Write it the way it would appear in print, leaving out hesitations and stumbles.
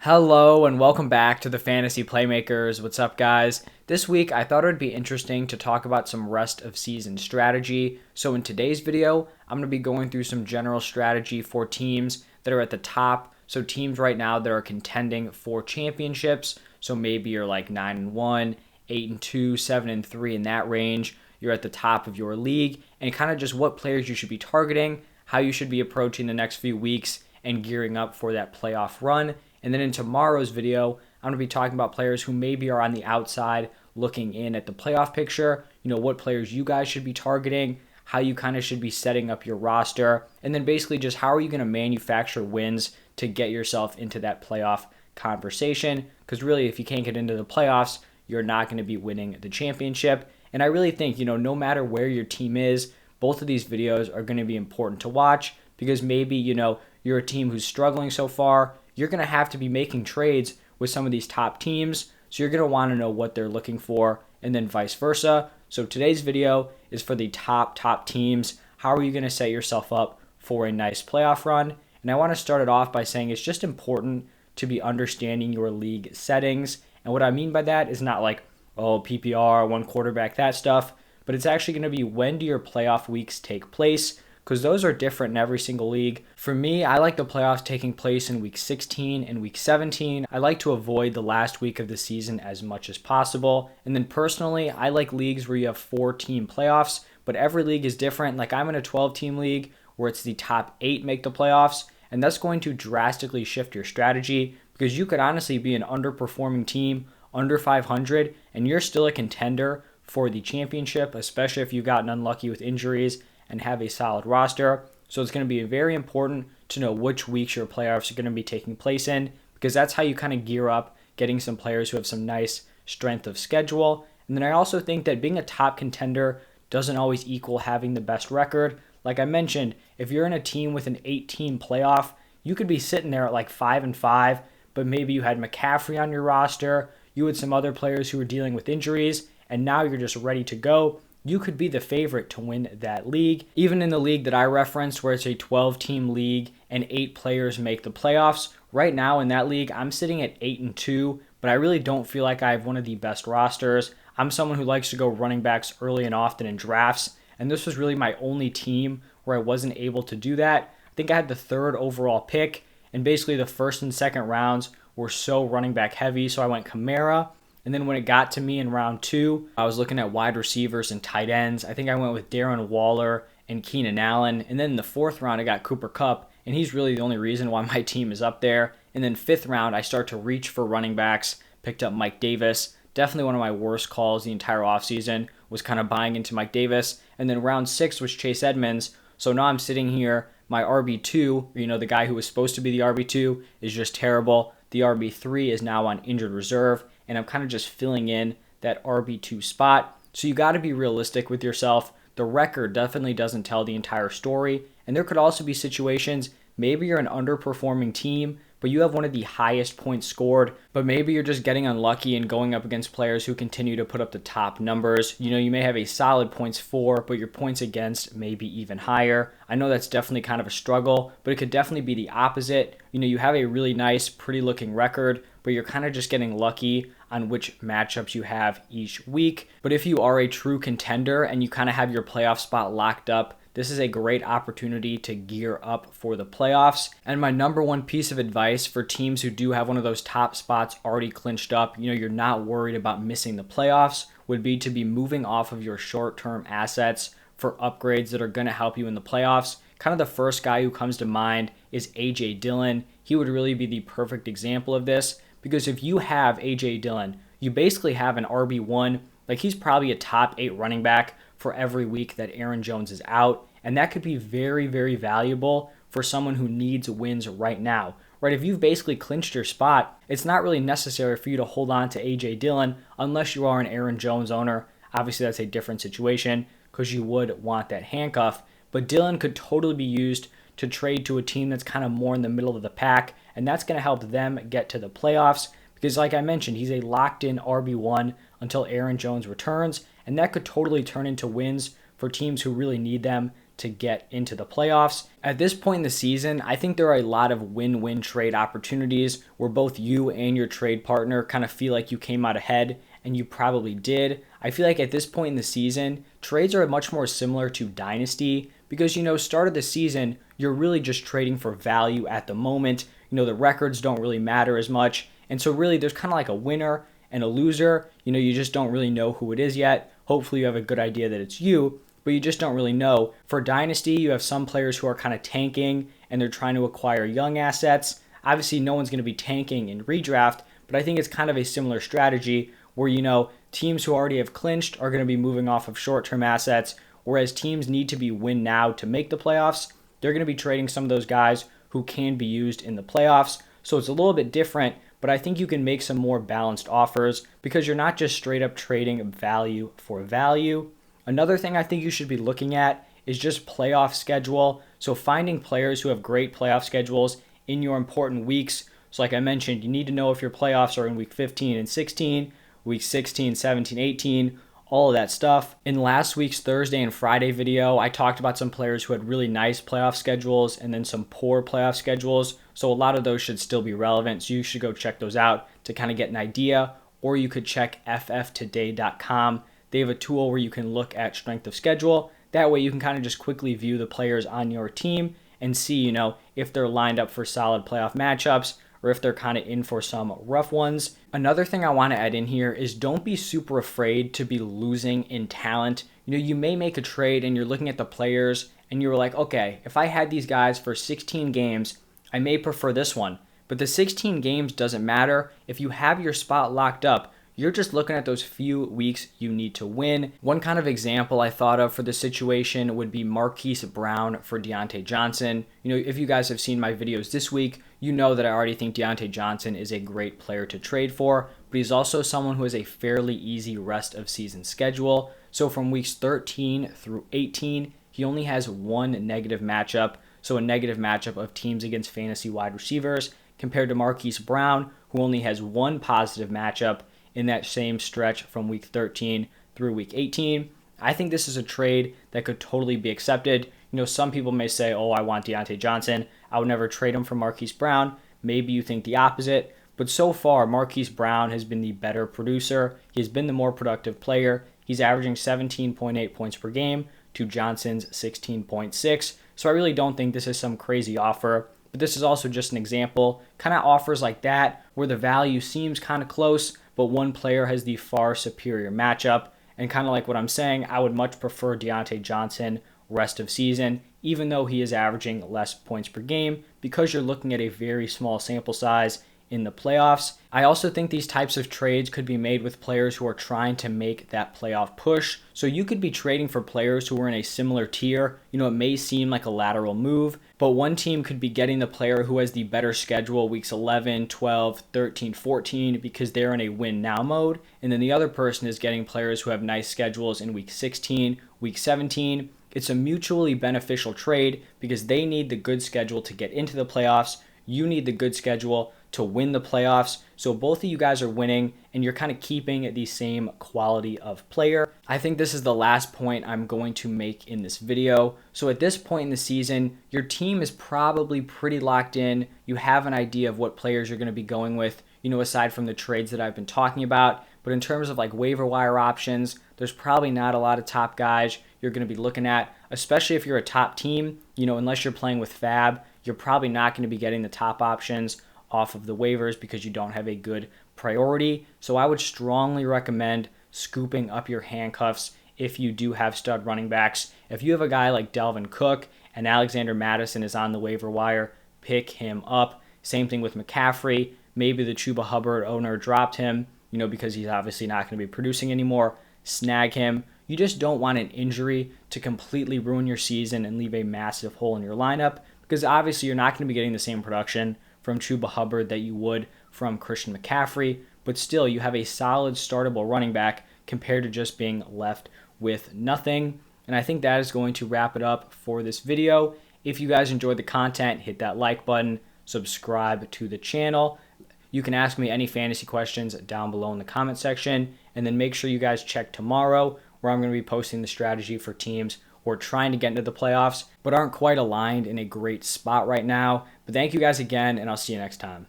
Hello and welcome back to the Fantasy Playmakers. What's up, guys? This week I thought it would be interesting to talk about some rest of season strategy. So in today's video, I'm going to be going through some general strategy for teams that are at the top. So teams right now that are contending for championships. So maybe you're like 9-1, 8-2, 7-3 in that range. You're at the top of your league, and kind of just what players you should be targeting, how you should be approaching the next few weeks and gearing up for that playoff run. And then in tomorrow's video, I'm going to be talking about players who maybe are on the outside looking in at the playoff picture, what players you guys should be targeting, how you kind of should be setting up your roster, and then basically just how are you going to manufacture wins to get yourself into that playoff conversation. Because really, if you can't get into the playoffs, you're not going to be winning the championship. And I really think, no matter where your team is, both of these videos are going to be important to watch because maybe, you're a team who's struggling so far. You're going to have to be making trades with some of these top teams. So you're going to want to know what they're looking for and then vice versa. So today's video is for the top teams. How are you going to set yourself up for a nice playoff run? And I want to start it off by saying it's just important to be understanding your league settings. And what I mean by that is not like, PPR, one quarterback, that stuff. But it's actually going to be when do your playoff weeks take place? Because those are different in every single league. For me, I like the playoffs taking place in week 16 and week 17. I like to avoid the last week of the season as much as possible. And then personally, I like leagues where you have 4-team playoffs, but every league is different. Like I'm in a 12-team league where it's the top 8 make the playoffs, and that's going to drastically shift your strategy because you could honestly be an underperforming team, under 500, and you're still a contender for the championship, especially if you've gotten unlucky with injuries and have a solid roster. So it's going to be very important to know which weeks your playoffs are going to be taking place in because that's how you kind of gear up getting some players who have some nice strength of schedule. And then I also think that being a top contender doesn't always equal having the best record. Like I mentioned, if you're in a team with an 8-team playoff, you could be sitting there at like 5-5, but maybe you had McCaffrey on your roster, you had some other players who were dealing with injuries, and now you're just ready to go. You could be the favorite to win that league. Even in the league that I referenced where it's a 12-team league and 8 players make the playoffs, right now in that league, I'm sitting at 8-2, but I really don't feel like I have one of the best rosters. I'm someone who likes to go running backs early and often in drafts, and this was really my only team where I wasn't able to do that. I think I had the 3rd overall pick, and basically the 1st and 2nd rounds were so running back heavy, so I went Kamara. And then when it got to me in round 2, I was looking at wide receivers and tight ends. I think I went with Darren Waller and Keenan Allen. And then in the 4th round, I got Cooper Kupp, and he's really the only reason why my team is up there. And then 5th round, I start to reach for running backs, picked up Mike Davis. Definitely one of my worst calls the entire offseason was kind of buying into Mike Davis. And then round 6 was Chase Edmonds. So now I'm sitting here, my RB2, the guy who was supposed to be the RB2 is just terrible. The RB3 is now on injured reserve, and I'm kind of just filling in that RB2 spot. So you got to be realistic with yourself. The record definitely doesn't tell the entire story, and there could also be situations, maybe you're an underperforming team, but you have one of the highest points scored, but maybe you're just getting unlucky and going up against players who continue to put up the top numbers. You may have a solid points for, but your points against may be even higher. I know that's definitely kind of a struggle, but it could definitely be the opposite. You have a really nice, pretty looking record, but you're kind of just getting lucky on which matchups you have each week. But if you are a true contender and you kind of have your playoff spot locked up, this is a great opportunity to gear up for the playoffs. And my number one piece of advice for teams who do have one of those top spots already clinched up, you're not worried about missing the playoffs, would be to be moving off of your short-term assets for upgrades that are going to help you in the playoffs. Kind of the first guy who comes to mind is A.J. Dillon. He would really be the perfect example of this because if you have A.J. Dillon, you basically have an RB1. Like he's probably a top 8 running back for every week that Aaron Jones is out. And that could be very, very valuable for someone who needs wins right now. Right? If you've basically clinched your spot, it's not really necessary for you to hold on to A.J. Dillon unless you are an Aaron Jones owner. Obviously, that's a different situation because you would want that handcuff. But Dillon could totally be used to trade to a team that's kind of more in the middle of the pack, and that's going to help them get to the playoffs because, like I mentioned, he's a locked-in RB1 until Aaron Jones returns, and that could totally turn into wins for teams who really need them to get into the playoffs. At this point in the season, I think there are a lot of win-win trade opportunities where both you and your trade partner kind of feel like you came out ahead, and you probably did. I feel like at this point in the season, trades are much more similar to Dynasty because, start of the season, you're really just trading for value at the moment. The records don't really matter as much. And so really there's kind of like a winner and a loser. You just don't really know who it is yet. Hopefully you have a good idea that it's you, but you just don't really know. For Dynasty, you have some players who are kind of tanking and they're trying to acquire young assets. Obviously, no one's going to be tanking in redraft, but I think it's kind of a similar strategy where, teams who already have clinched are going to be moving off of short-term assets, whereas teams need to be win now to make the playoffs. They're going to be trading some of those guys who can be used in the playoffs. So it's a little bit different, but I think you can make some more balanced offers because you're not just straight up trading value for value. Another thing I think you should be looking at is just playoff schedule. So finding players who have great playoff schedules in your important weeks. So like I mentioned, you need to know if your playoffs are in week 15 and 16, week 16, 17, 18, all of that stuff. In last week's Thursday and Friday video, I talked about some players who had really nice playoff schedules and then some poor playoff schedules. So a lot of those should still be relevant. So you should go check those out to kind of get an idea, or you could check fftoday.com. They have a tool where you can look at strength of schedule. That way you can kind of just quickly view the players on your team and see, if they're lined up for solid playoff matchups or if they're kind of in for some rough ones. Another thing I want to add in here is don't be super afraid to be losing in talent. You may make a trade and you're looking at the players and you're like, okay, if I had these guys for 16 games, I may prefer this one. But the 16 games doesn't matter. If you have your spot locked up, you're just looking at those few weeks you need to win. One kind of example I thought of for this situation would be Marquise Brown for Deonte Johnson. If you guys have seen my videos this week, you know that I already think Deonte Johnson is a great player to trade for, but he's also someone who has a fairly easy rest of season schedule. So from weeks 13 through 18, he only has one negative matchup. So a negative matchup of teams against fantasy wide receivers compared to Marquise Brown, who only has one positive matchup in that same stretch from week 13 through week 18. I think this is a trade that could totally be accepted. Some people may say, oh, I want Deonte Johnson. I would never trade him for Marquise Brown. Maybe you think the opposite. But so far, Marquise Brown has been the better producer. He has been the more productive player. He's averaging 17.8 points per game to Johnson's 16.6. So I really don't think this is some crazy offer. But this is also just an example. Kind of offers like that where the value seems kind of close, but one player has the far superior matchup. And kind of like what I'm saying, I would much prefer Deonte Johnson rest of season, even though he is averaging less points per game, because you're looking at a very small sample size in the playoffs. I also think these types of trades could be made with players who are trying to make that playoff push. So you could be trading for players who are in a similar tier. It may seem like a lateral move, but one team could be getting the player who has the better schedule weeks 11, 12, 13, 14 because they're in a win now mode. And then the other person is getting players who have nice schedules in week 16, week 17. It's a mutually beneficial trade because they need the good schedule to get into the playoffs. You need the good schedule to win the playoffs. So both of you guys are winning and you're kind of keeping the same quality of player. I think this is the last point I'm going to make in this video. So at this point in the season, your team is probably pretty locked in. You have an idea of what players you're going to be going with, aside from the trades that I've been talking about. But in terms of like waiver wire options, there's probably not a lot of top guys you're going to be looking at, especially if you're a top team. Unless you're playing with Fab, you're probably not going to be getting the top options off of the waivers because you don't have a good priority. So I would strongly recommend scooping up your handcuffs if you do have stud running backs. If you have a guy like Dalvin Cook and Alexander Mattison is on the waiver wire, pick him up. Same thing with McCaffrey. Maybe the Chuba Hubbard owner dropped him, because he's obviously not going to be producing anymore. Snag him. You just don't want an injury to completely ruin your season and leave a massive hole in your lineup because obviously you're not going to be getting the same production from Chuba Hubbard that you would from Christian McCaffrey, but still you have a solid startable running back compared to just being left with nothing. And I think that is going to wrap it up for this video. If you guys enjoyed the content, hit that like button, subscribe to the channel. You can ask me any fantasy questions down below in the comment section, and then make sure you guys check tomorrow where I'm going to be posting the strategy for teams who are trying to get into the playoffs but aren't quite aligned in a great spot right now. But thank you guys again, and I'll see you next time.